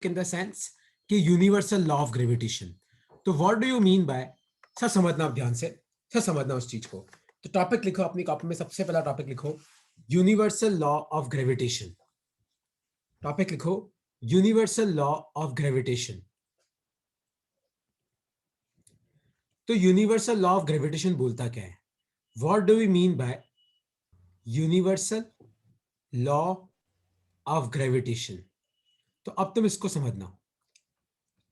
In the sense कि universal law of gravitation. तो what do you mean by, sir समझना आप ध्यान से, सर समझना उस चीज को। तो टॉपिक लिखो अपनी कॉपी में, सबसे पहला टॉपिक लिखो universal law of gravitation. Topic लिखो यूनिवर्सल लॉ ऑफ ग्रेविटेशन। तो यूनिवर्सल लॉ ऑफ ग्रेविटेशन बोलता क्या है? What do we mean by universal law of gravitation? तो अब तुम इसको समझना।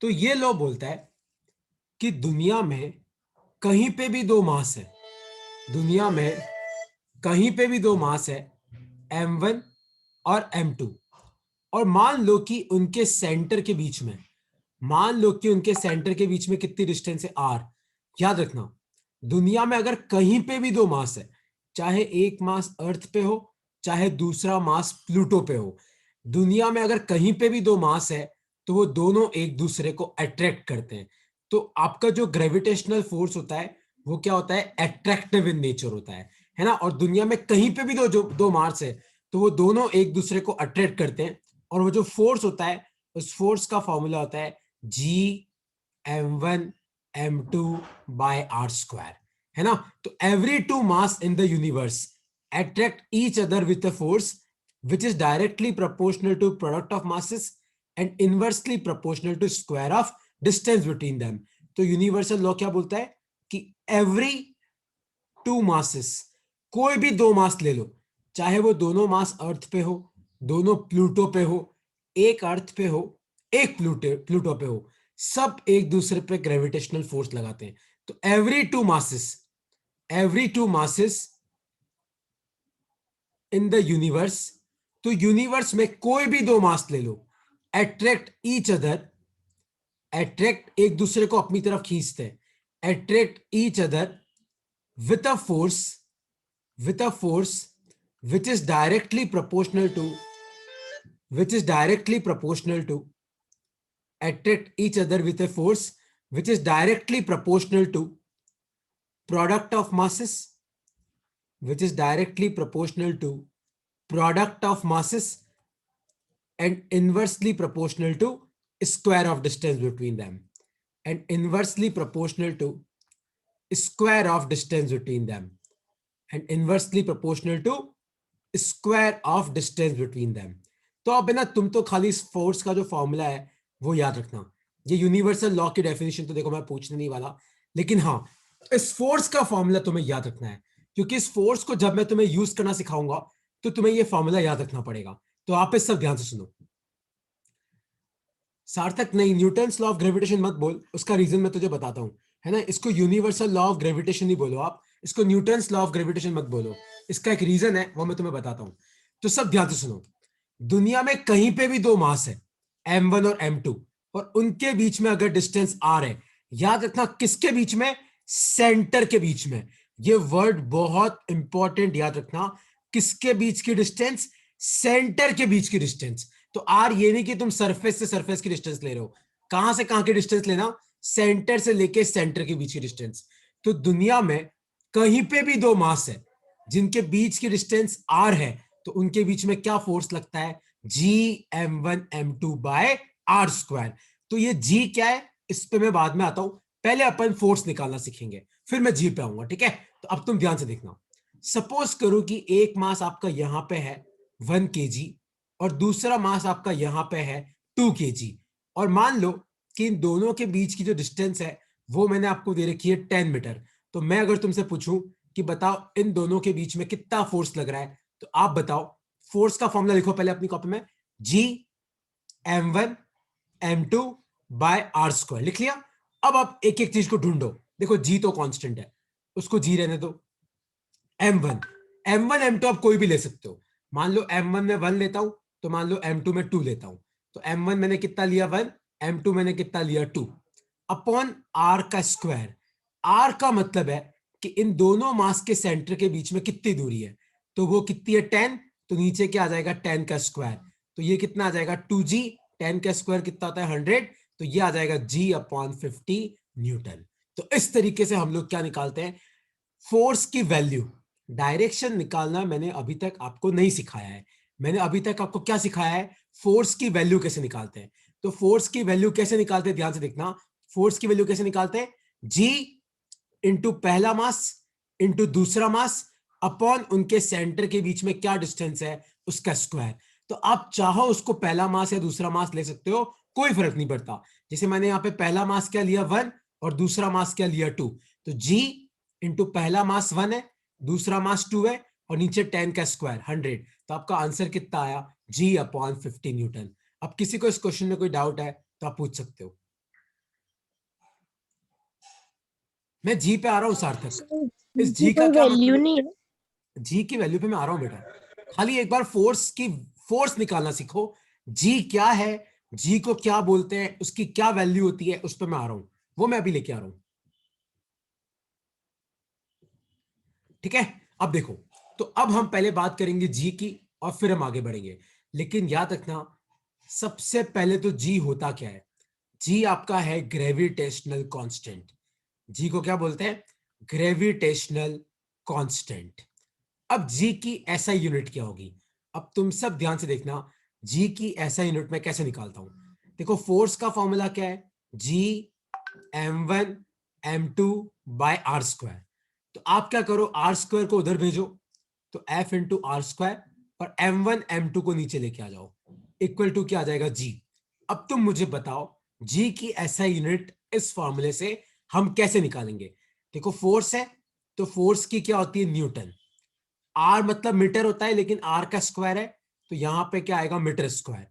तो ये लॉ बोलता है कि दुनिया में कहीं पे भी दो मास है, दुनिया में कहीं पे भी दो मास है, m1 और m2, और मान लो कि उनके सेंटर के बीच में, मान लो कि उनके सेंटर के बीच में कितनी डिस्टेंस है, r। याद रखना, दुनिया में अगर कहीं पे भी दो मास है, चाहे एक मास अर्थ पे हो, चाहे दूसरा मास प्लूटो पे हो, दुनिया में अगर कहीं पे भी दो मास है तो वो दोनों एक दूसरे को अट्रैक्ट करते हैं। तो आपका जो ग्रेविटेशनल फोर्स होता है वो क्या होता है? अट्रैक्टिव इन नेचर होता है ना। और दुनिया में कहीं पे भी दो मास है तो वो दोनों एक दूसरे को अट्रैक्ट करते हैं। और वो जो फोर्स होता है, उस फोर्स का फॉर्मूला होता है G m1 m2 by R square, है ना। तो every two mass in the universe attract each other with a force which is directly proportional to product of masses and inversely proportional to square of distance between them। तो universal law क्या बोलता है कि every two masses, कोई भी दो मास ले लो, चाहे वो दोनों मास अर्थ पे हो, दोनों प्लूटो पे हो, एक अर्थ पे हो, एक प्लूटो पे हो, सब एक दूसरे पे ग्रेविटेशनल फोर्स लगाते हैं। तो every to masses in the universe, तो यूनिवर्स में कोई भी दो मास ले लो, अट्रैक्ट ईच अदर, अट्रैक्ट एक दूसरे को अपनी तरफ खींचते हैं, attract each other with a force, with a force which is directly proportional to, which is directly proportional to, attract each other with a force which is directly proportional to product of masses, which is directly proportional to product of masses and inversely proportional to square of distance between them, and inversely proportional to square of distance between them, and inversely proportional to square of distance between them. तो अब है ना, तुम तो खाली इस force का जो फॉर्मूला है वो याद रखना। ये यूनिवर्सल लॉ की डेफिनेशन तो देखो मैं पूछने नहीं वाला, लेकिन हाँ, इस फोर्स का फॉर्मूला तुम्हें याद रखना है, क्योंकि इस फोर्स को जब मैं तुम्हें यूज करना सिखाऊंगा तो तुम्हें ये फॉर्मूला याद रखना पड़ेगा। तो आप इस सब ध्यान से सुनो। सार्थक नहीं, न्यूटन्स लॉ ऑफ ग्रेविटेशन मत बोल, उसका रीजन मैं तुझे बताता हूं, है ना। इसको यूनिवर्सल लॉ ऑफ ग्रेविटेशन ही बोलो आप, इसको न्यूटन्स लॉ ऑफ ग्रेविटेशन मत बोलो। इसका एक रीजन है, वो मैं तुम्हें बताता हूं। तो सब ध्यान से सुनो। दुनिया में कहीं पे भी दो मास है, m1 और m2, और उनके बीच में अगर डिस्टेंस r है, याद रखना किसके बीच में? सेंटर के बीच में। ये वर्ड बहुत इंपॉर्टेंट, याद रखना, किसके बीच की डिस्टेंस? सेंटर के बीच की डिस्टेंस। तो आर ये नहीं कि तुम सरफेस से सरफेस की डिस्टेंस ले रहे हो, कहां से कहां की डिस्टेंस लेना? सेंटर से लेके सेंटर के बीच की डिस्टेंस। तो दुनिया में कहीं पे भी दो मास है जिनके बीच की डिस्टेंस आर है, तो उनके बीच में क्या फोर्स लगता है? G m1 m2 by R square. तो ये जी क्या है इस पे मैं बाद में आता हूं, पहले अपन फोर्स निकालना सीखेंगे, फिर मैं जी पे आऊंगा, ठीक है। तो अब तुम ध्यान से देखना। सपोज करो कि एक मास आपका यहां पे है 1 kg, और दूसरा मास आपका यहां पे है 2 kg, और मान लो कि इन दोनों के बीच की जो डिस्टेंस है वो मैंने आपको दे रखी है 10 मीटर। तो मैं अगर तुमसे पूछूं कि बताओ इन दोनों के बीच में कितना फोर्स लग रहा है, तो आप बताओ। फोर्स का फॉर्मूला लिखो पहले अपनी कॉपी में, G m1 m2 by R square, लिख लिया। अब आप एक एक चीज को ढूंढो। देखो जी तो कांस्टेंट है, उसको जी रहने दो। m1 m2 आप कोई भी ले सकते हो। मान लो m1 में 1 लेता हूं, तो मान लो m2 में 2 लेता हूं। तो m1 मैंने कितना लिया 1, m2 मैंने कितना लिया 2, अपॉन आर का स्क्वायर। आर का मतलब है कि इन दोनों मास के सेंटर के बीच में कितनी दूरी है, तो वो कितनी है 10। तो नीचे क्या आ जाएगा 10 का स्क्वायर, तो ये कितना आ जाएगा 2g। 10 का स्क्वायर कितना होता है 100, तो ये आ जाएगा G/50 न्यूटन। तो इस तरीके से हम लोग क्या निकालते हैं? फोर्स की वैल्यू। डायरेक्शन निकालना मैंने अभी तक आपको नहीं सिखाया है। मैंने अभी तक आपको क्या सिखाया है? फोर्स की वैल्यू कैसे निकालते हैं। तो फोर्स की वैल्यू कैसे निकालते हैं, ध्यान से देखना, फोर्स की वैल्यू कैसे निकालते हैं, जी इंटू पहला मास इंटू दूसरा मास अपॉन उनके सेंटर के बीच में क्या डिस्टेंस है उसका स्क्वायर। तो आप चाहो उसको पहला मास या दूसरा मास ले सकते हो, कोई फर्क नहीं पड़ता। जैसे मैंने यहाँ पे पहला मास क्या लिया 1 और दूसरा मास क्या लिया 2, तो जी इंटू पहला मास 1 है, दूसरा मास 2 है और नीचे 10 का स्क्वायर 100। तो आपका आंसर कितना आया, जी अपॉन 50 न्यूटन। अब किसी को इस क्वेश्चन में कोई डाउट है तो आप पूछ सकते हो। मैं जी पे आ रहा हूं सार्थक, इस की जी का कोई क्या वैल्यू मतलब है, नहीं है। जी की वैल्यू पे मैं आ रहा हूं बेटा, खाली एक बार फोर्स निकालना सीखो, जी क्या है, जी को क्या बोलते हैं, उसकी क्या वैल्यू होती है, उस पर मैं आ रहा हूं, वो मैं अभी लेके आ रहा हूं। ठीक है, अब देखो, तो अब हम पहले बात करेंगे जी की और फिर हम आगे बढ़ेंगे। लेकिन याद रखना, सबसे पहले तो जी होता क्या है, जी आपका है ग्रेविटेशनल कांस्टेंट। जी को क्या बोलते हैं, ग्रेविटेशनल कांस्टेंट। अब जी की एसआई यूनिट क्या होगी, अब तुम सब ध्यान से देखना, जी की एसआई यूनिट में कैसे निकालता हूं। देखो फोर्स का फॉर्मूला क्या है, G m1 m2 by R square. तो आप क्या करो, आर स्क्वायर को उधर भेजो, तो एफ इंटू आर स्क्वायर, और m1 m2 को नीचे लेके आ जाओ, इक्वल टू क्या आ जाएगा, जी। अब तुम मुझे बताओ, जी की एसआई यूनिट इस फॉर्मूले से हम कैसे निकालेंगे। देखो फोर्स है, तो फोर्स की क्या होती है, न्यूटन। आर मतलब मीटर होता है, लेकिन आर का स्क्वायर है, तो यहां पे क्या आएगा, मीटर स्क्वायर।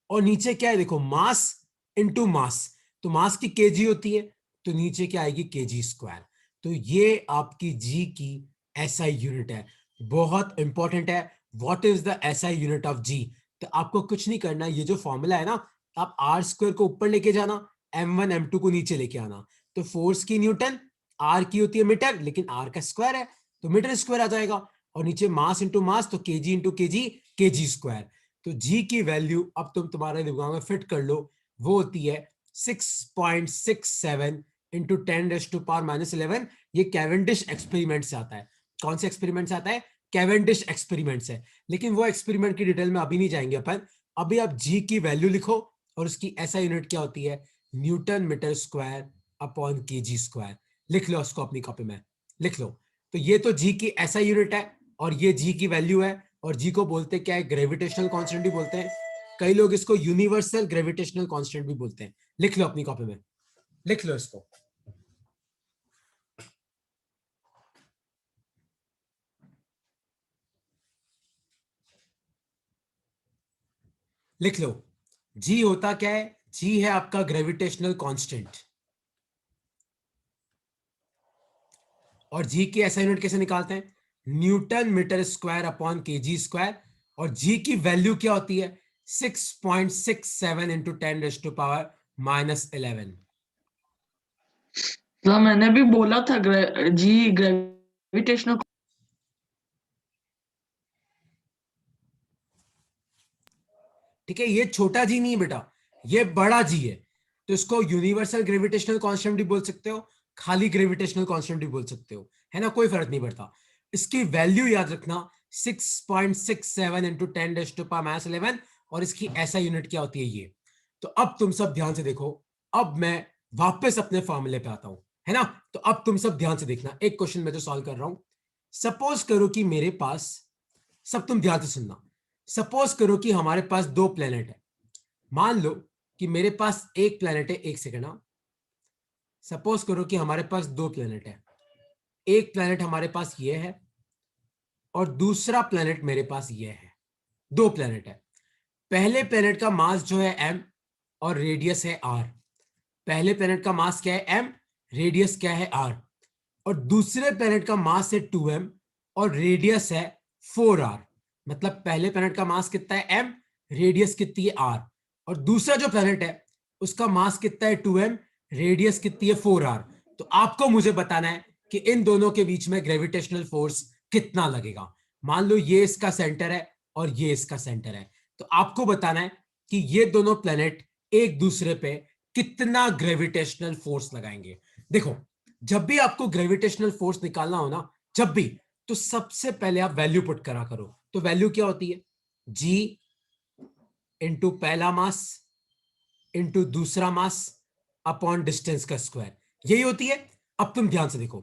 और नीचे क्या है, देखो मास इंटू मास, तो मास की केजी होती है, तो नीचे क्या आएगी, केजी स्क्वायर। तो ये आपकी जी की एसआई यूनिट है, बहुत इंपॉर्टेंट है। What is the SI unit of G. तो आपको कुछ नहीं करना, ये जो फॉर्मूला है ना, आप आर स्क्वायर को ऊपर लेके जाना, m1 m2 को नीचे लेके आना, तो फोर्स की न्यूटन, आर की होती है मीटर, लेकिन आर का स्क्वायर है, तो मीटर स्क्वायर आ जाएगा। और नीचे मास इंटू मास, तो KG into KG, KG square. तो जी की वैल्यू अब तुम तुम्हारे दिमाग में फिट कर लो, वो होती है 6.67 इंटू 10⁻⁻11। ये कैवेंडिश एक्सपेरिमेंट से आता है। कौन से एक्सपेरिमेंट से आता है, कैवेंडिश एक्सपेरिमेंट से। लेकिन वो एक्सपेरिमेंट की डिटेल में अभी नहीं जाएंगे अपन, अभी आप जी की वैल्यू लिखो, और उसकी ऐसा यूनिट क्या होती है, newton metre square upon kg square. लिख लो उसको अपनी कॉपी में, लिख लो। तो ये तो जी की ऐसा यूनिट है, और ये जी की वैल्यू है, और जी को बोलते क्या है, ग्रेविटेशनल कांस्टेंट भी बोलते हैं, कई लोग इसको यूनिवर्सल ग्रेविटेशनल कांस्टेंट भी बोलते हैं। लिख लो अपनी कॉपी में, लिख लो इसको, लिख लो। जी होता क्या है, जी है आपका ग्रेविटेशनल कांस्टेंट। और जी की ऐसा यूनिट कैसे निकालते हैं, newton metre square upon kg square. और जी की वैल्यू क्या होती है, 6.67 इंटू 10⁻⁻11। तो मैंने भी बोला था जी ग्रेविटेशनल। ठीक है, ये छोटा जी नहीं है बेटा, ये बड़ा जी है। तो इसको यूनिवर्सल ग्रेविटेशनल कांस्टेंट भी बोल सकते हो, खाली ग्रेविटेशनल कांस्टेंट भी बोल सकते हो, है ना, कोई फर्क नहीं पड़ता। इसकी वैल्यू याद रखना, 6.67 इंटू 10⁻11, और इसकी ऐसा यूनिट क्या होती है, ये। तो अब तुम सब ध्यान से देखो, अब मैं वापस अपने फॉर्मूले पे आता हूं, है ना। तो अब तुम सब ध्यान से देखना, एक क्वेश्चन मैं जो सॉल्व कर रहा हूं, सपोज करो कि मेरे पास, सब तुम ध्यान से सुनना, सपोज करो कि हमारे पास दो प्लेनेट है। मान लो कि मेरे पास एक प्लेनेट है, एक सेकंड, हाँ, सपोज करो कि हमारे पास दो प्लेनेट है, एक प्लेनेट हमारे पास ये है, और दूसरा प्लेनेट मेरे पास ये है। दो प्लेनेट है, पहले प्लेनेट का मास जो है m, और रेडियस है r। पहले प्लेनेट का मास क्या है, m, रेडियस क्या है r। और दूसरे प्लेनेट का मास है 2m, और रेडियस है 4r। मतलब पहले प्लेनेट का मास कितना है, m, रेडियस कितनी है r। और दूसरा जो प्लेनेट है उसका मास कितना है, 2m, रेडियस कितनी है, 4r। तो आपको मुझे बताना है कि इन दोनों के बीच में ग्रेविटेशनल फोर्स कितना लगेगा। मान लो ये इसका सेंटर है और ये इसका सेंटर है, तो आपको बताना है कि ये दोनों प्लेनेट एक दूसरे पे कितना ग्रेविटेशनल फोर्स लगाएंगे। देखो, जब भी आपको ग्रेविटेशनल फोर्स निकालना हो ना, जब भी, तो सबसे पहले आप वैल्यू पुट करा करो। तो वैल्यू क्या होती है, जी इंटू पहला मास इंटू दूसरा मास अपॉन डिस्टेंस का स्क्वायर, यही होती है। अब तुम ध्यान से देखो,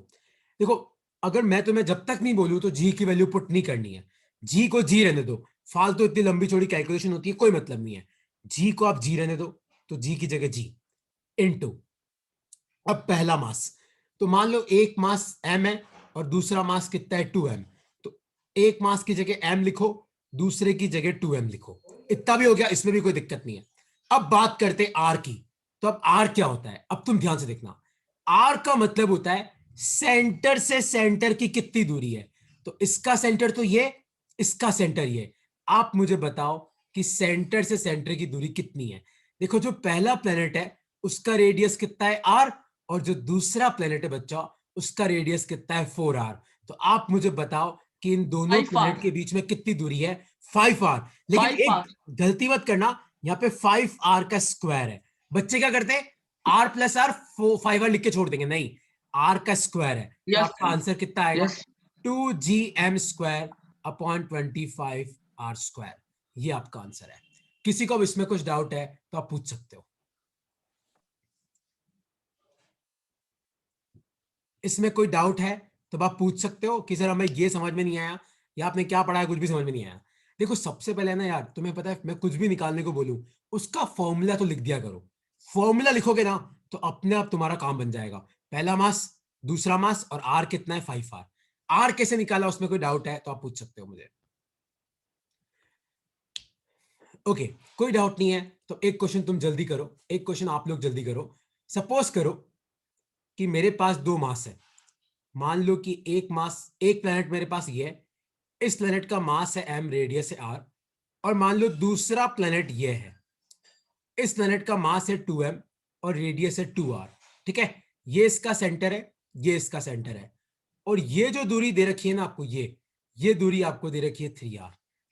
देखो अगर मैं तुम्हें जब तक नहीं बोलूं तो जी की वैल्यू पुट नहीं करनी है, जी को जी रहने दो, फालतू इतनी लंबी चौड़ी कैलकुलेशन होती है, कोई मतलब नहीं है। जी को आप जी रहने दो, तो जी की जगह जी इनटू, अब पहला मास, तो मान लो एक मास m है और दूसरा मास कितना है 2m, तो एक मास की जगह m लिखो, दूसरे की जगह 2m लिखो, इतना भी हो गया, इसमें भी कोई दिक्कत नहीं है। अब बात करते हैं r की, तो अब r क्या होता है, अब तुम ध्यान से देखना, r का मतलब होता है सेंटर से सेंटर की कितनी दूरी है, तो इसका सेंटर तो ये, इसका सेंटर ये, आप मुझे बताओ कि सेंटर से सेंटर की दूरी कितनी है। देखो जो पहला प्लेनेट है उसका रेडियस कितना है r, और जो दूसरा प्लेनेट है बच्चा उसका रेडियस कितना है 4r, तो आप मुझे बताओ कि इन दोनों 5 प्लेनेट आर के बीच में कितनी दूरी है, 5r। लेकिन 5 एक आर गलती मत करना, यहाँ पे 5r का स्क्वायर है, बच्चे क्या करते हैं r प्लस आर 5r लिख के छोड़ देंगे, नहीं, r का स्क्वायर है, तो यस आपका आंसर कितना आएगा, yes 2gm square upon 25r square, ये आपका आंसर है। किसी को अब इसमें कुछ डाउट है तो आप पूछ सकते हो, इसमें कोई डाउट है तो आप पूछ सकते हो कि सर हमें ये समझ में नहीं आया, या आपने क्या पढ़ा है कुछ भी समझ में नहीं आया। देखो सबसे पहले ना यार, तुम्हें पता है मैं कुछ भी निकालने को बोलूं उसका फॉर्मूला तो लिख दिया करो, फॉर्मूला लिखोगे ना तो अपने आप तुम्हारा काम बन जाएगा, पहला मास दूसरा मास और आर कितना है 5r, आर कैसे निकाला उसमें कोई डाउट है तो आप पूछ सकते हो मुझे। ओके, कोई डाउट नहीं है तो एक क्वेश्चन तुम जल्दी करो, एक क्वेश्चन आप लोग जल्दी करो। सपोज करो कि मेरे पास दो मास है, मान लो कि एक मास, एक प्लेनेट मेरे पास ये है, इस प्लेनेट का मास है m, रेडियस है r, और मान लो दूसरा प्लेनेट ये है, इस प्लेनेट का मास है 2m और रेडियस है 2r, ठीक है, ये इसका सेंटर है, ये इसका सेंटर है, और ये जो दूरी दे रखी है ना आपको, ये दूरी आपको दे रखी है 3r।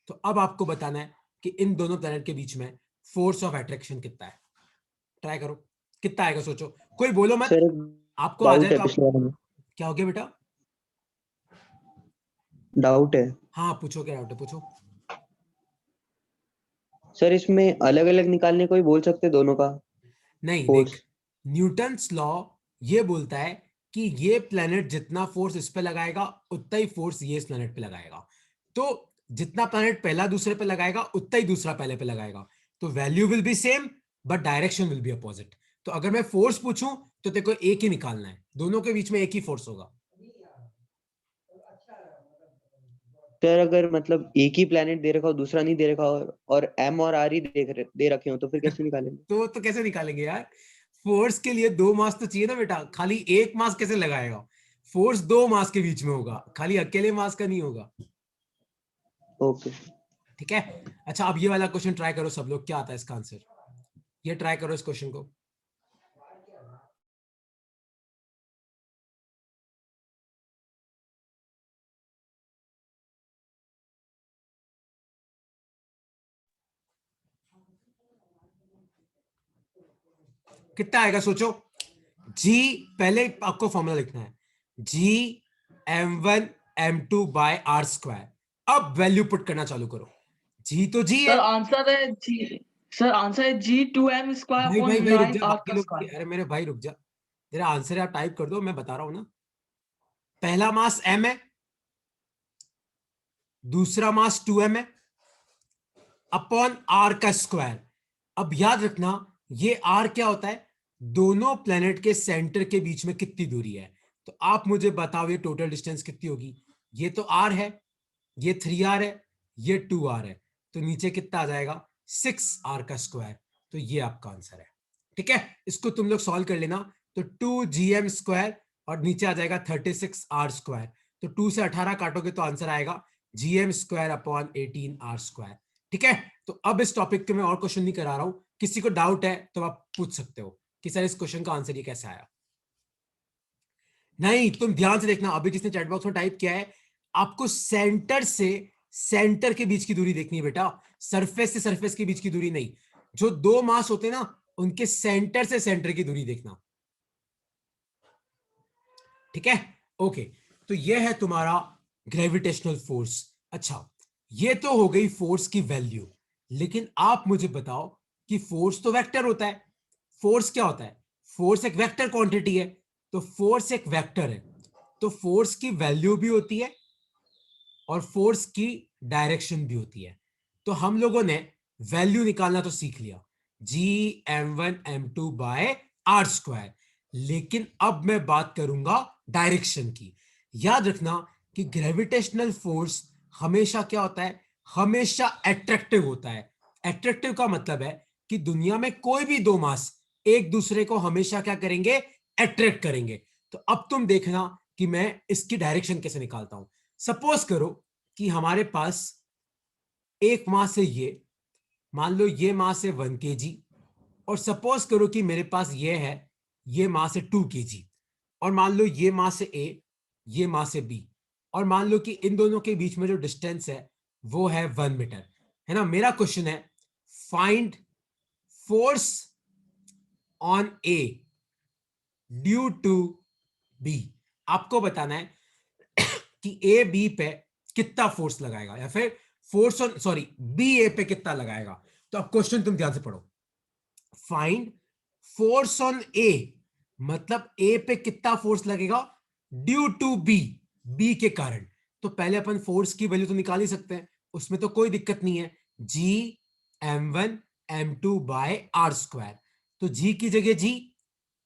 तो अब आपको बताना है कि इन दोनों प्लेनेट के बीच में फोर्स ऑफ अट्रैक्शन कितना है, ट्राई करो, कितना आएगा सोचो, कोई बोलो मत, सर एक आपको आ जाए डाउट है तो आप, पिछले वाले में। क्या हो गया बेटा, डाउट है हाँ पूछो, क्या डाउट है पूछो। सर, इसमें अलग अलग निकालने को ही बोल सकते दोनों का नहीं देख, फोर्स। न्यूटन्स लॉ ये बोलता है कि ये प्लेनेट जितना फोर्स इस पे लगाएगा उतना ही फोर्स ये इस प्लेनेट पे लगाएगा, तो जितना प्लेनेट पहला दूसरे पे लगाएगा उतना ही दूसरा पहले पे लगाएगा, तो value will be same but direction will be opposite. तो अगर मैं फोर्स पूछूं तो तेरे को एक ही निकालना है, दोनों के बीच में एक ही फोर्स होगा। सर अगर मतलब एक ही प्लेनेट दे रखा हो दूसरा नहीं दे रखा हो और एम और आर ही दे रखे हो तो फिर कैसे निकालेंगे? तो कैसे निकालेंगे यार, फोर्स के लिए दो मास तो चाहिए ना बेटा, खाली एक मास कैसे लगाएगा, फोर्स दो मास के बीच में होगा, खाली अकेले मास का नहीं होगा, ओके। ठीक है। अच्छा अब ये वाला क्वेश्चन ट्राई करो सब लोग, क्या आता है इसका आंसर, ये ट्राई करो इस क्वेश्चन को। कितना आएगा सोचो, जी, पहले आपको फॉर्मूला लिखना है, G m1 m2 by R square, अब वैल्यू पुट करना चालू करो, जी तो जी है, सर आंसर है जी, सर आंसर है G2m स्क्वायर भाई अपॉन भाई भाई रुक 9 जा, आर बाकी का लोग स्क्वायर। अरे मेरे भाई रुक जा, तेरा आंसर आप टाइप कर दो, मैं बता रहा हूं ना, पहला मास m है, दूसरा मास 2m है अपॉन आर का स्क्वायर। अब याद रखना ये आर क्या होता है, दोनों प्लेनेट के सेंटर के बीच में कितनी दूरी है, तो आप मुझे बताओ ये टोटल डिस्टेंस कितनी होगी, ये तो आर है, ये 3r है, ये 2r है, तो नीचे कितना आ जाएगा 6r का स्क्वायर, तो ये आपका आंसर है, ठीक है। इसको तुम लोग सॉल्व कर लेना, तो 2gm स्क्वायर और नीचे आ जाएगा 36r स्क्वायर, तो 2 से 18 काटोगे तो आंसर आएगा gm square upon 18r square, ठीक है। तो अब इस टॉपिक के मैं और क्वेश्चन नहीं करा रहा हूं, किसी को डाउट है तो आप पूछ सकते हो कि सर इस क्वेश्चन का आंसर ये कैसे आया। नहीं तुम ध्यान से देखना, अभी जिसने चैट बॉक्स में टाइप किया है, आपको सेंटर से सेंटर के बीच की दूरी देखनी है बेटा, सरफेस से सरफेस के बीच की दूरी नहीं, जो दो मास होते हैं ना उनके सेंटर से सेंटर की दूरी देखना, ठीक है। ओके, तो ये है तुम्हारा ग्रेविटेशनल फोर्स। अच्छा ये तो हो गई फोर्स की वैल्यू, लेकिन आप मुझे बताओ कि फोर्स तो वेक्टर होता है, फोर्स क्या होता है? फोर्स एक वेक्टर क्वांटिटी है, तो फोर्स एक वेक्टर है, तो फोर्स की वैल्यू भी होती है और फोर्स की डायरेक्शन भी होती है। तो हम लोगों ने वैल्यू निकालना तो सीख लिया, Gm1m2/r²। लेकिन अब मैं बात करूंगा डायरेक्शन की। याद रखना कि ग्रेविटेशनल फोर्स हमेशा क्या होता है? हमेशा एट्रैक्टिव होता है। एट्रैक्टिव का मतलब है कि दुनिया में कोई भी दो मास एक दूसरे को हमेशा क्या करेंगे? अट्रैक्ट करेंगे। तो अब तुम देखना कि मैं इसकी डायरेक्शन कैसे निकालता हूं। सपोज करो कि हमारे पास एक मास है, ये मान लो ये मास है 1 kg, और सपोज करो कि मेरे पास ये है, ये मास है 2 kg, और मान लो ये मास है A, ये मास है B, और मान लो कि इन दोनों के बीच में जो डिस्टेंस है वो है 1 मीटर, है ना। मेरा क्वेश्चन है find force on A due to B। आपको बताना है कि A B पे कितना फोर्स लगाएगा, या फिर force on sorry B A पे कितना लगाएगा। तो अब क्वेश्चन तुम ध्यान से पढ़ो। फाइंड फोर्स ऑन ए, मतलब ए पे कितना फोर्स लगेगा ड्यू टू बी, बी के कारण। तो पहले अपन फोर्स की वैल्यू तो निकाल ही सकते हैं, उसमें तो कोई दिक्कत नहीं है। Gm1m2/r²। तो जी की जगह जी,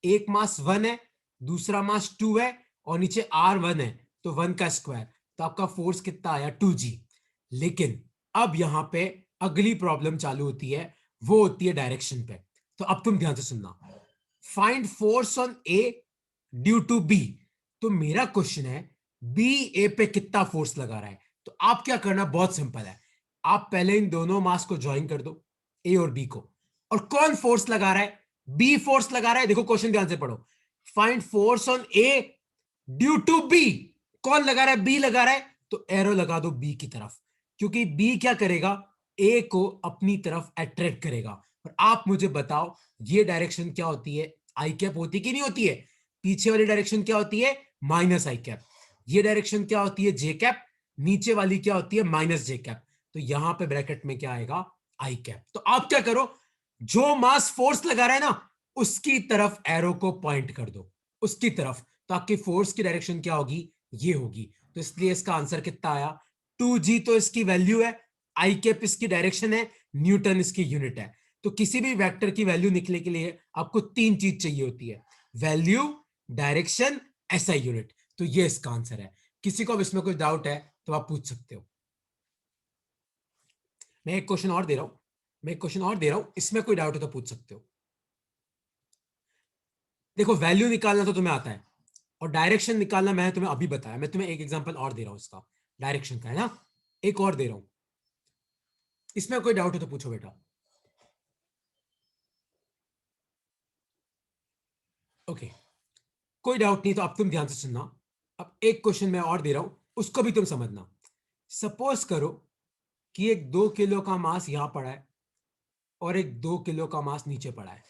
एक मास 1 है, दूसरा मास 2 है, और नीचे R1 है, तो 1 का स्क्वायर। तो आपका फोर्स कितना आया? 2G। लेकिन अब यहां पे अगली प्रॉब्लम चालू होती है, वो होती है डायरेक्शन पे। तो अब तुम ध्यान से सुनना, find force on A due to B. तो मेरा क्वेश्चन है बी ए पे कितना फोर्स लगा रहा है। तो आप क्या करना, बहुत सिंपल है, आप पहले इन दोनों मास को ज्वाइन कर दो, ए और बी को। और कौन फोर्स लगा रहा है? बी फोर्स लगा रहा है। देखो क्वेश्चन ध्यान से पढ़ो, find force on A due to B. कौन लगा रहा है? बी लगा रहा है, तो एरो लगा दो बी की तरफ, क्योंकि बी क्या करेगा? ए को अपनी तरफ अट्रैक्ट करेगा। और आप मुझे बताओ, ये डायरेक्शन क्या होती है? आई कैप होती कि नहीं होती है? पीछे वाली डायरेक्शन क्या होती है? माइनस आई कैप। ये डायरेक्शन क्या होती है? जे कैप। नीचे वाली क्या होती है? माइनस जे कैप। तो यहां पे ब्रैकेट में क्या आएगा? आई कैप। तो आप क्या करो, जो मास फोर्स लगा रहा है ना, उसकी तरफ एरो को पॉइंट कर दो, उसकी तरफ। तो आपकी फोर्स की डायरेक्शन क्या होगी? ये होगी। तो इसलिए इसका आंसर कितना आया? 2G तो इसकी वैल्यू है, आई कैप इसकी डायरेक्शन है, न्यूटन इसकी यूनिट है। तो किसी भी वेक्टर की वैल्यू निकलने के लिए आपको 3 चीज चाहिए होती है, वैल्यू, डायरेक्शन, एसआई यूनिट। तो ये इसका आंसर है। किसी को अब इसमें कोई डाउट है तो आप पूछ सकते हो। मैं एक क्वेश्चन और दे रहा हूं, इसमें कोई डाउट है तो पूछ सकते हो। देखो वैल्यू निकालना तो तुम्हें आता है, और डायरेक्शन निकालना मैंने तुम्हें अभी बताया। मैं तुम्हें एक एग्जांपल और दे रहा हूं इसका, डायरेक्शन का, है ना। एक और दे रहा हूं, इसमें कोई डाउट है तो पूछो बेटा। ओके, कोई डाउट नहीं तो अब तुम ध्यान से सुनना। अब एक क्वेश्चन मैं और दे रहा हूं, उसको भी तुम समझना। सपोज करो कि एक 2 किलो का मास यहां पड़ा है, और एक 2 किलो का मास नीचे पड़ा है,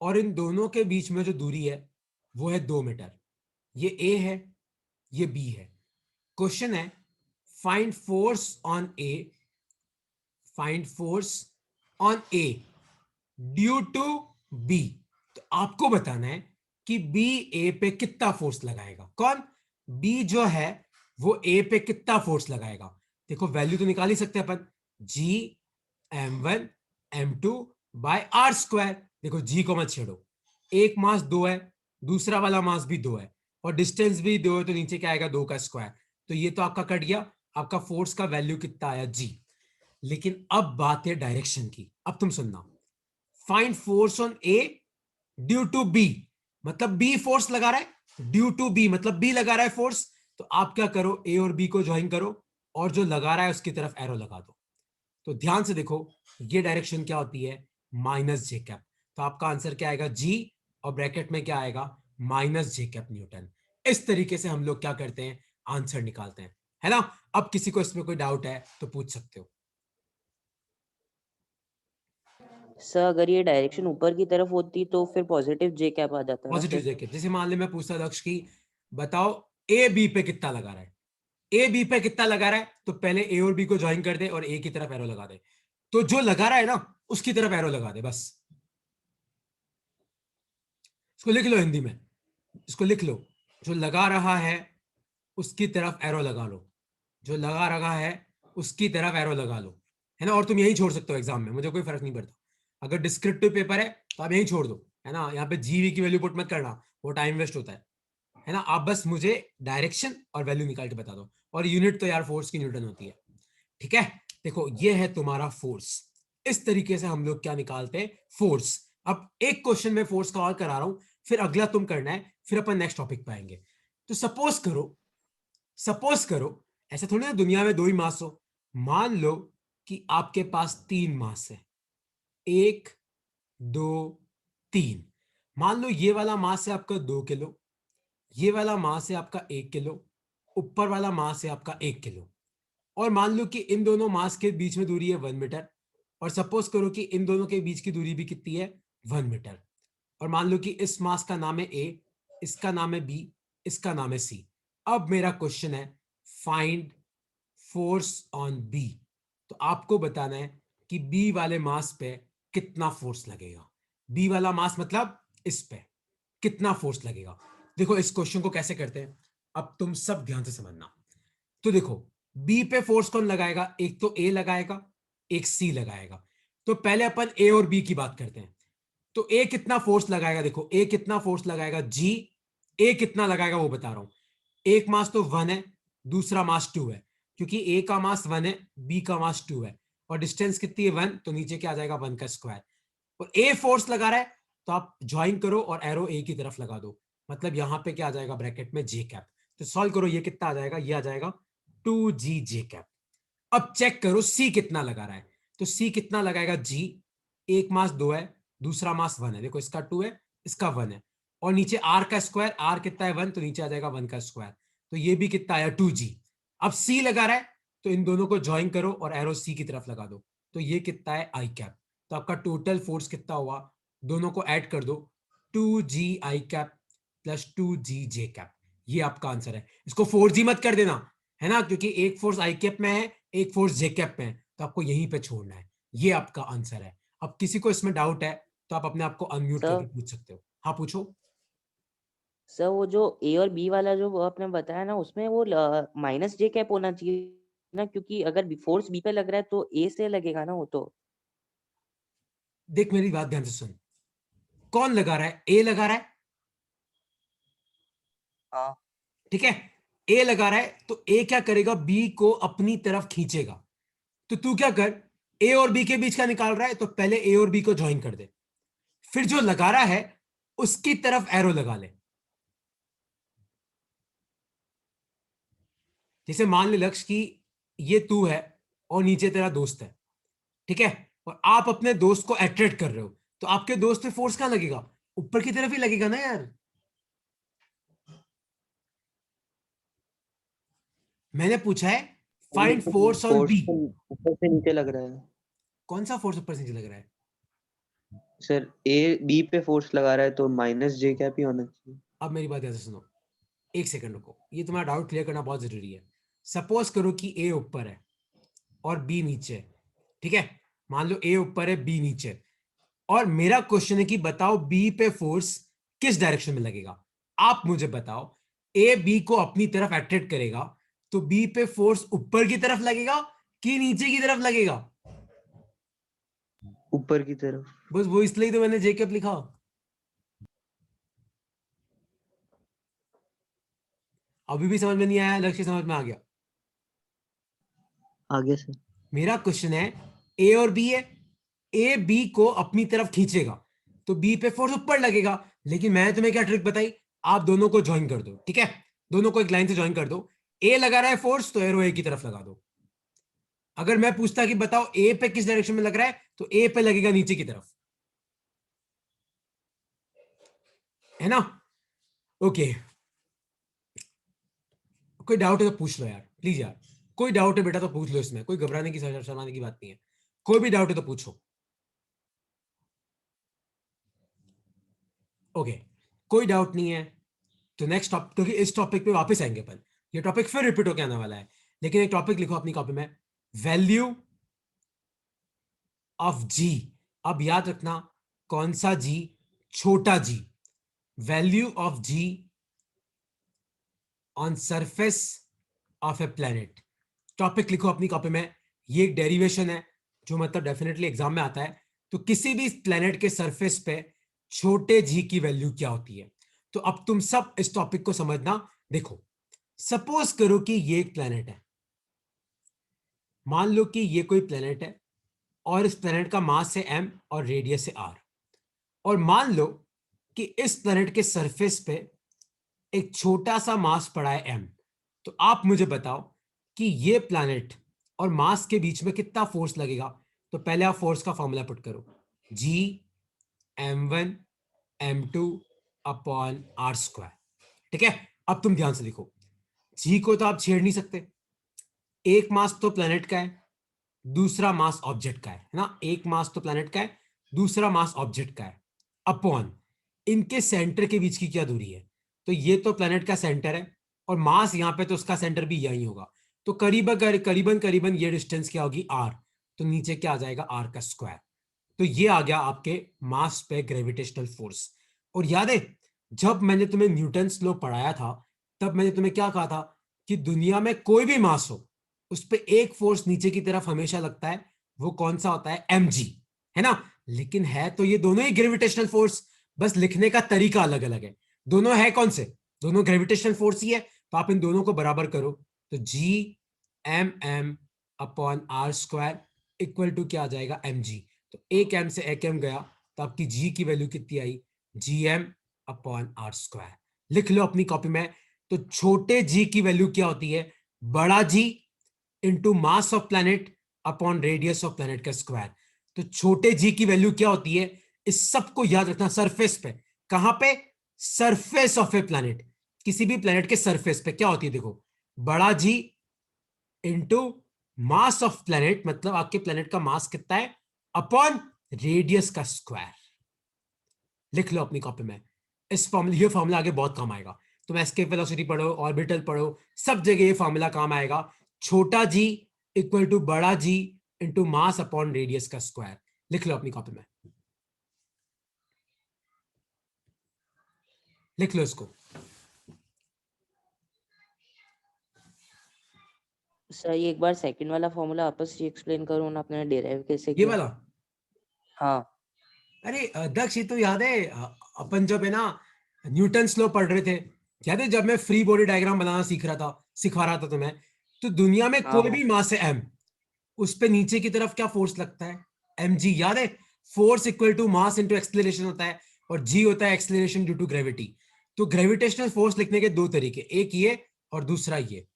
और इन दोनों के बीच में जो दूरी है वो है 2 मीटर। ये ए है, ये बी है। क्वेश्चन है find force on A, find force on A due to B. तो आपको बताना है कि बी ए पे कितना फोर्स लगाएगा। कौन? बी जो है वो ए पे कितना फोर्स लगाएगा। देखो वैल्यू तो निकाल ही सकते हैं अपन, Gm1m2/r²। देखो जी को मत छेड़ो, एक मास 2 है, दूसरा वाला मास भी 2 है, और डिस्टेंस भी 2 है, तो नीचे क्या आएगा? 2 का स्क्वायर। तो ये तो आपका कट गया, आपका फोर्स का वैल्यू कितना आया? जी। लेकिन अब बात है डायरेक्शन की। अब तुम सुनना, find force on A due to B, मतलब बी फोर्स लगा रहा है, ड्यू टू बी मतलब बी लगा रहा है फोर्स। तो आप क्या करो, ए और बी को ज्वाइन करो, और जो लगा रहा है उसकी तरफ एरो लगा दो। तो ध्यान से देखो, ये डायरेक्शन क्या होती है? माइनस जे कैप। तो आपका आंसर क्या आएगा? जी, और ब्रैकेट में क्या आएगा? माइनस जे कैप न्यूटन। इस तरीके से हम लोग क्या करते हैं? आंसर निकालते हैं, है ना। अब किसी को इसमें कोई डाउट है तो पूछ सकते हो। सर अगर ये डायरेक्शन ऊपर की तरफ होती तो फिर पॉजिटिव जे कैप आ जाता ना पॉजिटिव फिर। जे कैप, जैसे मान ले मैं पूछता दक्ष की बताओ ए बी पे कितना लगा रहा है, ए बी पे कितना लगा रहा है, तो पहले ए और बी को ज्वाइन कर दे और ए की तरफ एरो लगा दे। तो जो लगा रहा है ना उसकी तरफ एरो लगा दे बस। इसको लिख लो हिंदी में, इसको लिख लो, जो लगा रहा है उसकी तरफ एरो लगा लो, जो लगा रहा है उसकी तरफ एरो लगा लो, है ना। और तुम यही छोड़ सकते हो एग्जाम में, मुझे कोई फर्क नहीं पड़ता। अगर डिस्क्रिप्टिव पेपर है तो आप यही छोड़ दो, है ना। यहाँ पे जीवी की वैल्यू पुट मत करना, वो टाइम वेस्ट होता है ना। आप बस मुझे डायरेक्शन और वैल्यू निकाल के बता दो। और यूनिट तो यार फोर्स की न्यूटन होती है, ठीक है। देखो ये है तुम्हारा फोर्स, इस तरीके से हम लोग क्या निकालते हैं, फोर्स। अब एक क्वेश्चन में फोर्स का और करा रहा हूं, फिर अगला तुम करना है, फिर अपन नेक्स्ट टॉपिक पे आएंगे। तो सपोज करो ऐसा थोड़ी ना दुनिया में दो ही मास हो। मान लो कि आपके पास तीन मास है, एक, दो, तीन। मान लो ये वाला मास है आपका 2 किलो, ये वाला मास है आपका 1 किलो, ऊपर वाला मास है आपका 1 किलो। और मान लो कि इन दोनों मास के बीच में दूरी है 1 मीटर, और सपोज करो कि इन दोनों के बीच की दूरी भी कितनी है, 1 मीटर। और मान लो कि इस मास का नाम है ए, इसका नाम है बी, इसका नाम है सी। अब मेरा क्वेश्चन है फाइंड फोर्स ऑन बी। तो आपको बताना है कि बी वाले मास पे कितना फोर्स लगेगा। बी वाला मास मतलब इस पे कितना फोर्स लगेगा। देखो इस क्वेश्चन को कैसे करते हैं, अब तुम सब ध्यान से समझना। तो देखो बी पे फोर्स कौन लगाएगा, एक तो ए लगाएगा, एक सी लगाएगा। तो पहले अपन ए और बी की बात करते हैं। तो ए कितना फोर्स लगाएगा, देखो ए कितना फोर्स लगाएगा जी, ए कितना लगाएगा वो बता रहा हूं। एक मास तो 1 है, दूसरा मास 2 है, क्योंकि ए का मास 1 है, बी का मास 2 है, और डिस्टेंस कितनी है 1, तो नीचे क्या आ जाएगा 1 का स्क्वायर। और ए फोर्स लगा रहा है, तो आप ज्वाइन करो और एरो ए की तरफ लगा दो, मतलब यहां पे क्या आ जाएगा ब्रैकेट में जे कैप। तो सॉल्व करो, ये कितना आ जाएगा, ये आ जाएगा 2g जे कैप। अब चेक करो सी कितना लगा रहा है। तो सी कितना लगाएगा जी, एक मास 2 है, दूसरा मास 1 है, देखो इसका 2 है, इसका 1 है, और नीचे आर का स्क्वायर, आर कितना है 1, तो नीचे आ जाएगा 1 का स्क्वायर। तो ये भी कितना आया 2g। अब सी लगा रहा है, तो इन दोनों को ज्वाइन करो और एरो सी की तरफ लगा दो, तो ये कितना है आई कैप। तो आपका टोटल फोर्स कितना हुआ, दोनों को ऐड कर दो, 2g आई कैप प्लस 2g जे कैप। ये आपका आंसर है। इसको 4g मत कर देना, है ना, क्योंकि एक फोर्स आई कैप में है, एक फोर्स जे कैप में है, तो आपको यहीं पे छोड़ना है। ये आपका आंसर है। अब किसी को इसमें डाउट है तो आप अपने आप को अनम्यूट सर करके पूछ सकते हो। हाँ पूछो। सर वो जो ए और बी वाला जो आपने बताया ना, उसमें वो माइनस जे कैप होना चाहिए ना, क्योंकि अगर फोर्स बी पे लग रहा है तो ए से लगेगा ना वो तो। देख मेरी बात ध्यान से सुन, कौन लगा रहा है, ए लगा रहा है, हाँ। ठीक है। ए लगा रहा है तो ए क्या करेगा, बी को अपनी तरफ खींचेगा। तो तू क्या कर, ए और बी के बीच का निकाल रहा है, तो पहले ए और बी को ज्वाइन कर दे, फिर जो लगा रहा है उसकी तरफ एरो लगा ले। जैसे मान ले लक्ष्य कि ये तू है और नीचे तेरा दोस्त है, ठीक है, और आप अपने दोस्त को अट्रैक्ट कर रहे हो, तो आपके दोस्त पे फोर्स कहां लगेगा, ऊपर की तरफ ही लगेगा ना यार। मैंने पूछा है find force on force B. तो ऊपर से नीचे लग रहा है कौन सा फोर्स ऊपर से नीचे लग रहा है, सर। ए बी पे फोर्स लगा रहा है तो माइनस जे कैप ही होना चाहिए। अब मेरी बात ध्यान से सुनो, एक सेकंड रुको, ये तुम्हारा डाउट क्लियर करना बहुत जरूरी है। सपोज करो कि ए ऊपर है और बी नीचे है, ठीक है। मान लो ए ऊपर है बी नीचे, और मेरा क्वेश्चन है कि बताओ बी पे फोर्स किस डायरेक्शन में लगेगा। आप मुझे बताओ, ए बी को अपनी तरफ अट्रैक्ट करेगा, तो बी पे फोर्स ऊपर की तरफ लगेगा कि नीचे की तरफ लगेगा। ऊपर की तरफ। बस वो इसलिए तो मैंने जेकब लिखा। अभी भी समझ में नहीं आया, लक्ष्य समझ में आ गया। आगे सर। मेरा क्वेश्चन है ए और बी है, ए बी को अपनी तरफ खींचेगा, तो बी पे फोर्स ऊपर लगेगा। लेकिन मैंने तुम्हें क्या ट्रिक बताई, आप दोनों को ज्वाइन कर दो, ठीक है, दोनों को एक लाइन से ज्वाइन कर दो। ए लगा रहा है फोर्स, तो एरो ए की तरफ लगा दो। अगर मैं पूछता कि बताओ ए पे किस डायरेक्शन में लग रहा है, तो ए पे लगेगा नीचे की तरफ, है ना। ओके, कोई डाउट है तो पूछ लो यार प्लीज यार, कोई डाउट है बेटा तो पूछ लो, इसमें कोई घबराने की शर्माने की बात नहीं है, कोई भी डाउट है तो पूछो। ओके, कोई डाउट नहीं है तो नेक्स्ट टॉपिक, क्योंकि इस टॉपिक पे वापस आएंगे अपन, ये टॉपिक फिर रिपीट होकर आने वाला है। लेकिन एक टॉपिक लिखो अपनी कॉपी में, वैल्यू ऑफ जी। अब याद रखना कौन सा जी, छोटा g, value of g on surface of a planet. Topic लिखो अपनी कॉपी में, ये एक डेरिवेशन है जो मतलब डेफिनेटली एग्जाम में आता है। तो किसी भी प्लेनेट के सरफेस पे छोटे जी की वैल्यू क्या होती है। तो अब तुम सब इस टॉपिक को समझना। देखो, सपोज करो कि ये एक प्लेनेट है, मान लो कि ये कोई प्लेनेट है और इस प्लेनेट का मास है m और रेडियस है r, और मान लो कि इस प्लेनेट के सरफेस पे एक छोटा सा मास पड़ा है m। तो आप मुझे बताओ कि ये प्लैनेट और मास के बीच में कितना फोर्स लगेगा। तो पहले आप फोर्स का फॉर्मूला पुट करो, जी m1 m2 upon R square. ठीक है, अब तुम ध्यान से देखो, जी को तो आप छेड़ नहीं सकते, एक मास तो प्लैनेट का है, दूसरा मास ऑब्जेक्ट का है ना। एक मास तो प्लैनेट का है, दूसरा मास ऑब्जेक्ट का है, अपॉन इनके सेंटर के बीच की क्या दूरी है। तो ये तो प्लैनेट का सेंटर है और मास यहां पे, तो उसका सेंटर भी यही होगा। तो करीबन करीबन करीबन ये डिस्टेंस क्या होगी, आर। तो नीचे क्या आ जाएगा, आर का स्क्वायर। तो ये आ गया आपके मास पे ग्रेविटेशनल फोर्स। और याद है जब मैंने तुम्हें न्यूटन्स लॉ पढ़ाया था, तब मैंने तुम्हें क्या कहा था कि दुनिया में कोई भी मास हो उस पर एक फोर्स नीचे की तरफ हमेशा लगता है, वो कौन सा होता है, mg, है ना। लेकिन है तो ये दोनों ही ग्रेविटेशनल फोर्स, बस लिखने का तरीका अलग अलग है। दोनों है कौन से, दोनों ग्रेविटेशनल फोर्स ही है। तो आप इन दोनों को बराबर करो, तो G M M upon R square equal to क्या आ जाएगा, mg। तो एक m से एक m गया, तो आपकी g की वैल्यू कितनी आई, gm अपॉन आर स्क्वायर। लिख लो अपनी कॉपी में। तो छोटे g की वैल्यू क्या होती है, बड़ा G into mass of planet upon radius of planet का स्क्वायर। तो छोटे जी की वैल्यू क्या होती है, इस सबको याद रखना, सरफेस पे। कहां पे, सरफेस ऑफ ए प्लैनेट, किसी भी प्लैनेट के सरफेस पे क्या होती है, देखो, बड़ा G into mass of planet, मतलब आपके प्लैनेट का मास कितना है, अपॉन रेडियस का स्क्वायर। लिख लो अपनी कॉपी में, इस फॉर्मूला, ये फॉर्मूला आगे बहुत काम आएगा। तुम एस्केप वेलोसिटी पढ़ो, ऑर्बिटल पढ़ो, सब जगह ये फॉर्मूला काम आएगा। छोटा जी इक्वल टू बड़ा G into mass upon radius का स्क्वायर। लिख लो अपनी कॉपी में, लिख लो इसको। सर ये एक बार सेकंड वाला फॉर्मूला वापस से एक्सप्लेन करो ना, आपने डिराइव कैसे ये किया। वाला, हाँ अरे दक्ष, ये तो याद है अपन जब है ना न्यूटन्स लॉ पढ़ रहे थे, याद है जब मैं फ्री बॉडी डायग्राम बनाना सीख रहा था, सिखा रहा था तुम्हें। तो दुनिया में हाँ कोई हाँ भी मास है m, उस पे नीचे की तरफ क्या फोर्स लगता है, mg। याद है, force equal to mass into acceleration होता है, और g होता है एक्सेलरेशन ड्यू टू ग्रेविटी। तो ग्रेविटेशनल फोर्स लिखने के दो तरीके, एक ये और दूसरा ये।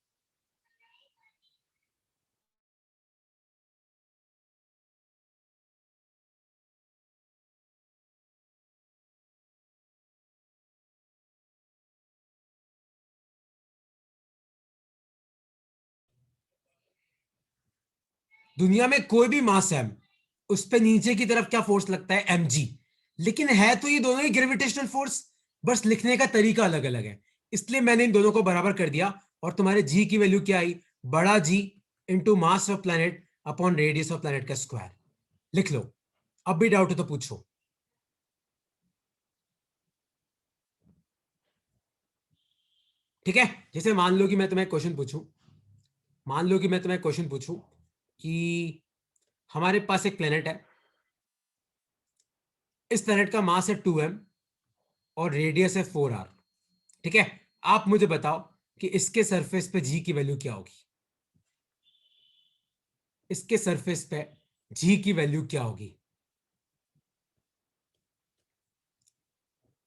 दुनिया में कोई भी मास है, उस पे नीचे की तरफ क्या फोर्स लगता है, mg। लेकिन है तो ये दोनों ही ग्रेविटेशनल फोर्स, बस लिखने का तरीका अलग अलग है। इसलिए मैंने इन दोनों को बराबर कर दिया, और तुम्हारे g की वैल्यू क्या आई, बड़ा g into mass of planet upon radius of planet का स्क्वायर। लिख लो, अब भी डाउट हो तो पूछो। ठीक है, जैसे मान लो कि मैं तुम्हें क्वेश्चन पूछूं, मान लो कि मैं तुम्हें क्वेश्चन पूछूं कि हमारे पास एक प्लेनेट है, इस प्लेनेट का मास है 2m और रेडियस है 4r। ठीक है, आप मुझे बताओ कि इसके सरफेस पे जी की वैल्यू क्या होगी, इसके सरफेस पे जी की वैल्यू क्या होगी।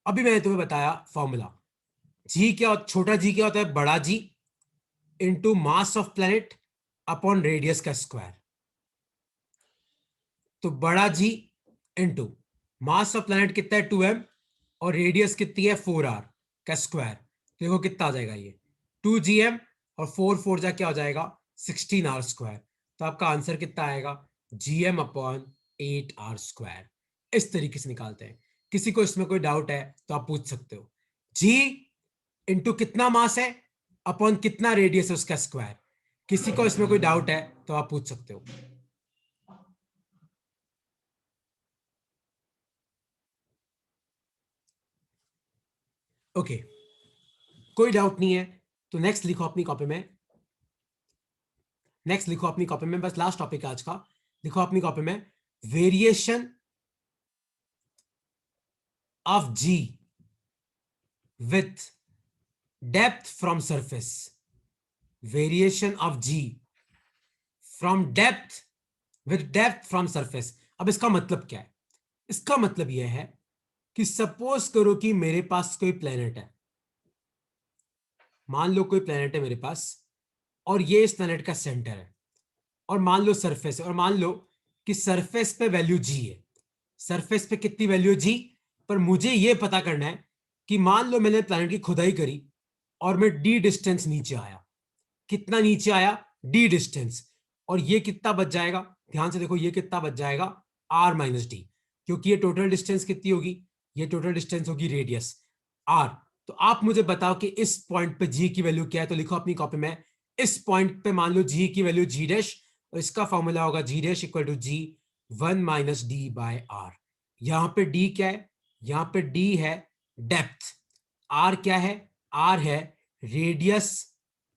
अभी मैंने तुम्हें बताया फॉर्मूला, जी क्या, छोटा जी क्या होता है, बड़ा G into mass of planet upon radius का स्क्वायर। तो बड़ा G into mass of planet कितना है 2m और रेडियस कितनी है 4r का स्क्वायर। देखो कितना आ जाएगा ये 2gm, और 4 जा क्या हो जाएगा 16r स्क्वायर। तो आपका आंसर कितना आएगा, gm अपॉन 8r स्क्वायर। इस तरीके से निकालते हैं। किसी को इसमें कोई डाउट है तो आप पूछ सकते हो। g इंटू कितना मास है अपॉन कितना रेडियस है उसका स्क्वायर। किसी को इसमें कोई डाउट है तो आप पूछ सकते हो। ओके, कोई डाउट नहीं है तो नेक्स्ट लिखो अपनी कॉपी में, नेक्स्ट लिखो अपनी कॉपी में, बस लास्ट टॉपिक आज का, लिखो अपनी कॉपी में variation of G with depth from surface, variation of G from depth with depth from surface. अब इसका मतलब क्या है? इसका मतलब यह है कि सपोज करो कि मेरे पास कोई प्लेनेट है, मान लो कोई प्लेनेट है मेरे पास, और ये इस प्लेनेट का सेंटर है, और मान लो सरफेस है, और मान लो कि सरफेस पे वैल्यू जी है, सरफेस पे कितनी वैल्यू जी, पर मुझे ये पता करना है कि मान लो मैंने प्लेनेट की खुदाई करी और मैं डी डिस्टेंस नीचे आया, कितना नीचे आया? डी डिस्टेंस, और ये कितना बच जाएगा? ध्यान से देखो, ये कितना बच जाएगा? आर माइनस डी, क्योंकि ये टोटल डिस्टेंस कितनी होगी? ये टोटल डिस्टेंस होगी रेडियस आर। तो आप मुझे बताओ कि इस पॉइंट पे जी की वैल्यू क्या है, तो लिखो अपनी कॉपी में, इस पॉइंट पे मान लो जी की वैल्यू जी डैश, और इसका फॉर्मूला होगा g dash equal to ji 1 minus D by r. यहां पे डी क्या है? यहां पे डी है डेप्थ, आर क्या है? आर है रेडियस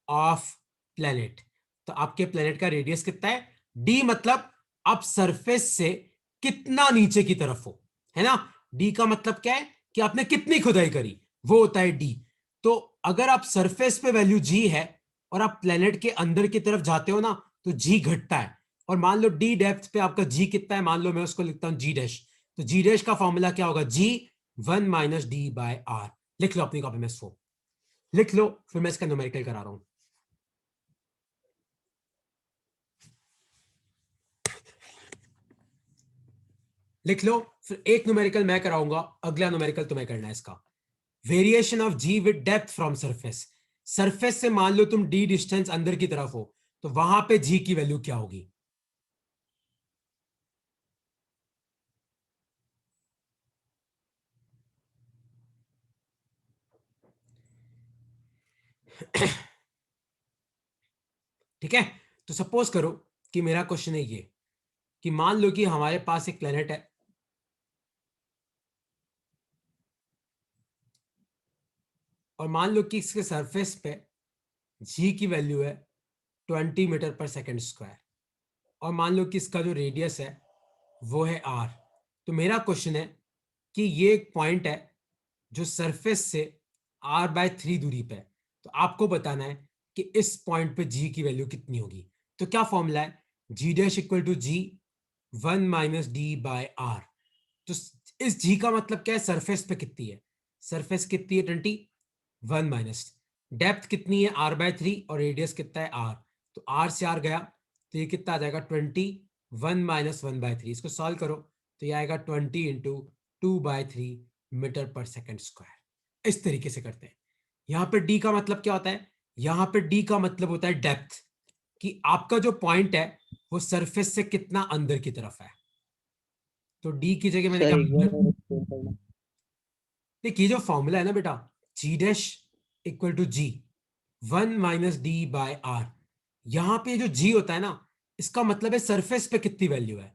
ऑफ प्लेनेट। तो आपके प्लेनेट का रेडियस कितना है? डी मतलब आप सरफेस से कितना नीचे की तरफ हो, है ना? डी का मतलब क्या है कि आपने कितनी खुदाई करी, वो होता है डी। तो अगर आप सरफेस पे वैल्यू जी है और आप प्लेनेट के अंदर की तरफ जाते हो ना, तो जी घटता है। और मान लो डी डेप्थ पे आपका जी कितना है, मान लो मैं उसको लिखता हूं जी डैश, तो जी डैश का फॉर्मूला क्या होगा? जी 1 माइनस डी बाय आर। लिख लो अपनी कॉपी में, इसको लिख लो, फिर मैं इसका न्यूमेरिकल करा रहा हूं। लिख लो, फिर एक न्यूमेरिकल मैं कराऊंगा, अगला न्यूमेरिकल तुम्हें करना है इसका। Variation of G with depth from surface, surface से मान लो तुम डी डिस्टेंस अंदर की तरफ हो, तो वहां पे जी की वैल्यू क्या होगी? ठीक है, तो सपोज करो कि मेरा क्वेश्चन है ये, कि मान लो कि हमारे पास एक प्लेनेट है, और मान लो कि इसके सरफेस पे जी की वैल्यू है 20 मीटर पर सेकेंड स्क्वायर, और मान लो कि इसका जो रेडियस है वो है आर। तो मेरा क्वेश्चन है कि ये एक पॉइंट है जो सरफेस से r/3 दूरी पे है, तो आपको बताना है कि इस पॉइंट पे जी की वैल्यू कितनी होगी। तो क्या फॉर्मूला है? G dash equal to ji 1 minus D by are. तो इस जी का मतलब क्या है? सरफेस पे कितनी है? सरफेस कितनी है? 21 माइनस डेप्थ कितनी है? r/3, और रेडियस कितना है? r। तो r से r गया, तो ये कितना आ जाएगा? 21 माइनस 1/3। इसको सॉल्व करो तो ये आएगा 20 इंटू 2/3 मीटर पर सेकेंड स्क्वायर। इस तरीके से करते हैं। यहां पे d का मतलब क्या होता है? यहां पे d का मतलब होता है डेप्थ, कि आपका जो पॉइंट है वो सरफेस से कितना अंदर की तरफ है। तो d की जगह मैंने सर क्या, एक बार और explain करना। देखिए जो फॉर्मूला है ना बेटा, g dash equal to ji 1 minus D by r, यहां पे जो जी होता है ना, इसका मतलब है सरफेस पे कितनी वैल्यू है।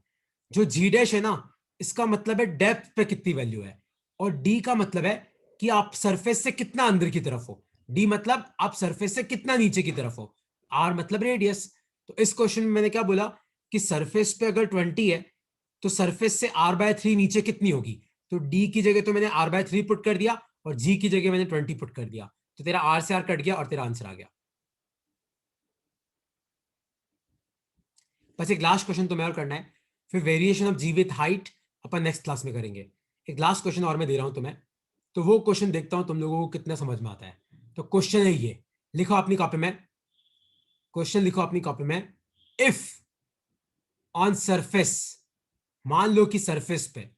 जो जी डैश है ना, इसका मतलब है डेप्थ पे कितनी वैल्यू है, और डी का मतलब है कि आप सरफेस से कितना अंदर की तरफ हो। डी मतलब आप सरफेस से कितना नीचे की तरफ हो, आर मतलब रेडियस। तो इस क्वेश्चन में मैंने क्या बोला कि सरफेस पे अगर 20 है, तो सरफेस से r/3 नीचे कितनी होगी? तो डी की जगह तो मैंने r/3 पुट कर दिया, और जी की जगह मैंने 20 पुट कर दिया, तो तेरा r से r कट गया और तेरा आंसर आ गया। बस एक लास्ट क्वेश्चन तुम्हें और करना है, फिर variation of G with height अपन नेक्स्ट क्लास में करेंगे। एक लास्ट क्वेश्चन और मैं दे रहा हूं तुम्हें, तो वो क्वेश्चन देखता हूं तुम लोगों को कितना समझ में आता है। तो क्वेश्चन है ये, लिखो अपनी कॉपी में, क्वेश्चन लिखो अपनी कॉपी में। इफ ऑन सरफेस, मान लो कि सरफेस पे,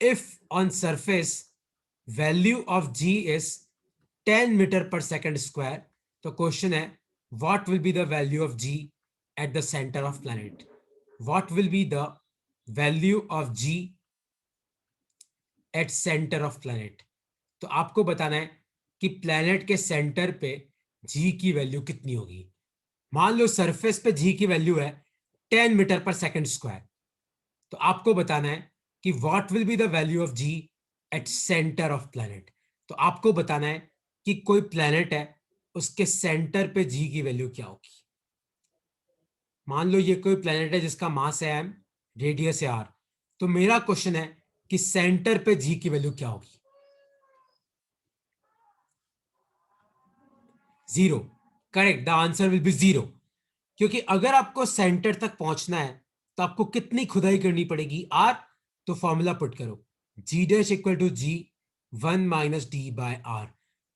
if on surface value of g is 10 metre पर सेकेंड स्क्वायर, तो क्वेश्चन है what will be the value of g at the center of planet? what will be the value of g at center of planet? तो आपको बताना है कि planet के centre पे जी की वैल्यू कितनी होगी। मान लो सरफेस पे जी की वैल्यू है 10 मीटर पर सेकेंड स्क्वायर, तो आपको बताना है कि what will be the value of G at centre of planet. तो आपको बताना है कि कोई प्लेनेट है, उसके सेंटर पे जी की वैल्यू क्या होगी। मान लो ये कोई प्लेनेट है जिसका मास है m, रेडियस है r, तो मेरा क्वेश्चन है कि सेंटर पे जी की वैल्यू क्या होगी। 0। Correct, the answer will be 0। क्योंकि अगर आपको सेंटर तक पहुंचना है तो आपको कितनी खुदाई करनी पड़ेगी, r। तो फॉर्मूला पुट करो, g dash equal to ji 1 minus D by are.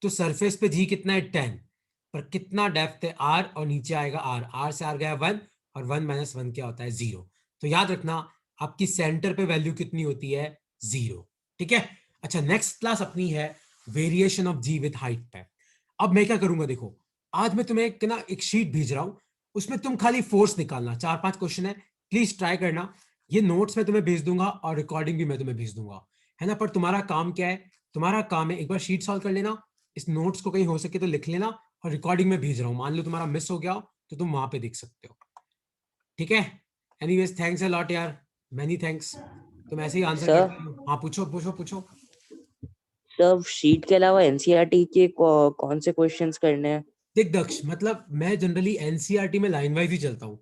तो सरफेस पे g कितना है 10, पर कितना डेप्थ है r, और नीचे आएगा r से r गया 1, और 1 माइनस 1 क्या होता है 0। तो याद रखना आपकी सेंटर पे वैल्यू कितनी होती है 0। ठीक है। अच्छा, नेक्स्ट क्लास अपनी है variation of G with height पे। अब मैं क्या करूंगा, देखो आज मैं तुम्हें एक शीट भेज रहा हूं, उसमें तुम खाली फोर्स निकालना, 4-5 क्वेश्चन है, प्लीज ट्राई करना। ये नोट्स में तुम्हें भेज दूंगा और रिकॉर्डिंग भी मैं तुम्हें भेज दूंगा, है ना। पर तुम्हारा काम क्या है, तुम्हारा काम है एक बार शीट सॉल्व कर लेना, इस नोट्स को कहीं हो सके तो लिख लेना, और रिकॉर्डिंग में भेज रहा हूं, मान लो तुम्हारा मिस हो गया हो तो तुम वहां पे देख सकते हो। ठीक है। एनीवेज थैंक्स अ लॉट यार, मैनी थैंक्स। तुम ऐसे ही आंसर सर करते हो। हाँ पूछो पूछो पूछो। सर शीट के अलावा एनसीईआरटी के कौन से क्वेश्चंस करने हैं? देख दक्ष, मतलब मैं जनरली एनसीईआरटी में लाइन वाइज ही चलता हूँ,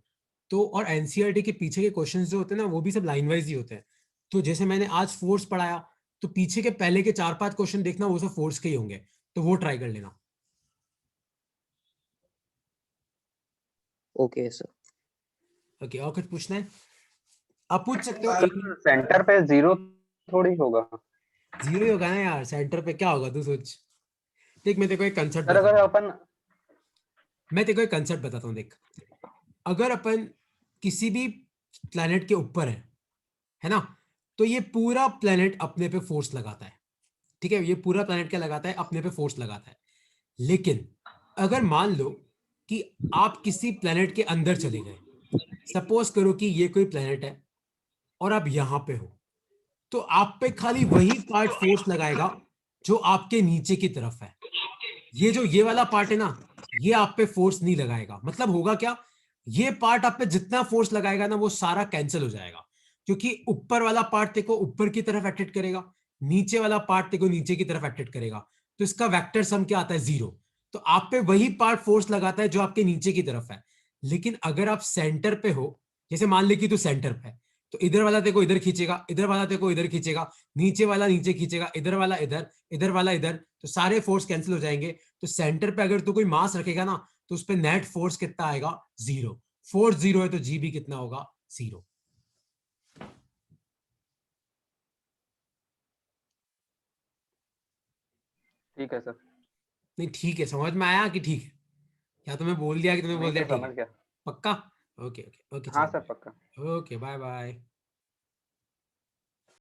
तो और एनसीईआरटी के पीछे के क्वेश्चंस जो होते हैं ना वो भी सब लाइन वाइज ही होते हैं। तो जैसे मैंने आज फोर्स पढ़ाया, तो पीछे के पहले के 4-5 क्वेश्चन देखना, वो सब फोर्स के ही होंगे, तो वो ट्राई कर लेना। Okay sir. ओके, और कुछ पूछना है आप पूछ सकते हो। सर सेंटर पे 0 थोड़ी होगा। 0 ही होगा ना यार, सेंटर पे क्या होगा तू सोच। देख मैं तेरे को एक कंसेप्ट सर अगर बताता हूँ, अपन मैं तेरे को एक कंसेप्ट बताता हूँ। देख, अगर अपन किसी भी प्लेनेट के ऊपर है ना, तो ये पूरा प्लेनेट अपने पे फोर्स लगाता है। ठीक है, ये पूरा प्लेनेट क्या लगाता है, अपने पे फोर्स लगाता है। लेकिन अगर मान लो कि आप किसी प्लेनेट के अंदर चले गए, सपोज करो कि ये कोई प्लेनेट है और आप यहां पे हो, तो आप पे खाली वही पार्ट फोर्स लगाएगा जो आपके नीचे की तरफ है। ये जो ये वाला पार्ट है ना, ये आप पे फोर्स नहीं लगाएगा। मतलब होगा क्या, ये पार्ट आप पे जितना फोर्स लगाएगा ना वो सारा कैंसिल हो जाएगा, क्योंकि ऊपर वाला पार्ट तेको ऊपर की तरफ अट्रैक्ट करेगा, नीचे वाला पार्ट तेको नीचे की तरफ अट्रैक्ट करेगा। तो इसका वेक्टर सम क्या आता है 0। तो आप पे वही पार्ट फोर्स लगाता है जो आपके नीचे की तरफ है। लेकिन अगर आप सेंटर पे हो, जैसे मान ले कि तू सेंटर पे है, तो इधर वाला तेको इधर खींचेगा, इधर वाला तेको इधर खींचेगा, नीचे वाला नीचे खींचेगा, इधर वाला इधर, इधर वाला इधर, तो सारे फोर्स कैंसिल हो जाएंगे। तो सेंटर पे अगर तू कोई मास रखेगा ना, तो उस पे नेट फोर्स कितना आएगा 0। फोर्स 0 है तो जी भी कितना होगा 0। ठीक है सर। नहीं ठीक है, समझ में आया कि ठीक है, या तुम्हें बोल दिया कि तुम्हें बोल नहीं दिया सर ठीक समझ है। गया। पक्का। ओके ओके ओके, हाँ चलो सर पक्का। Okay, bye bye.